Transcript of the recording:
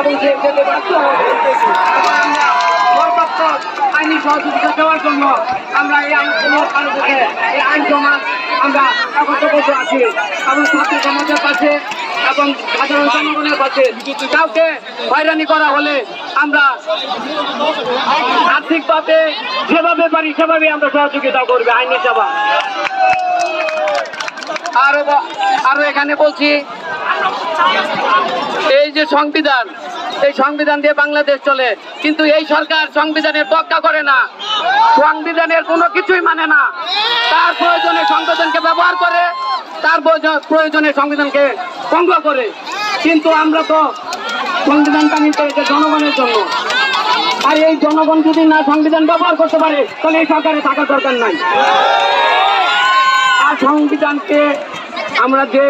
এবং সে যেতে বাধ্য হবে। আমরা সর্বাত্মক আইনি সহযোগিতা দেওয়ার জন্য আমরা এই আইন সমাজ আমরা একত্রবদ্ধ আছি এবং ছাত্র সমাজের পাশে এবং সাধারণ জনগণের পাশে। কাউকে হয়রানি করা হলে আমরা আর্থিকভাবে যেভাবে পারি সেভাবে আমরা সহযোগিতা করবে আইনি সেবা। আরো এখানে বলছি, এই যে সংবিধান, এই সংবিধান দিয়ে বাংলাদেশ চলে, কিন্তু এই সরকার সংবিধানের তোয়াক্কা করে না, সংবিধানের কোনো কিছুই মানে না। তার প্রয়োজনে সংবিধানকে ব্যবহার করে, তার প্রয়োজনে সংবিধানকে ভঙ্গ করে। কিন্তু আমরা তো সংবিধানটা নিতে হয়েছে জনগণের জন্য, আর এই জনগণ যদি না সংবিধান ব্যবহার করতে পারে তাহলে এই সরকারে থাকার দরকার নাই। আর সংবিধানকে আমরা যে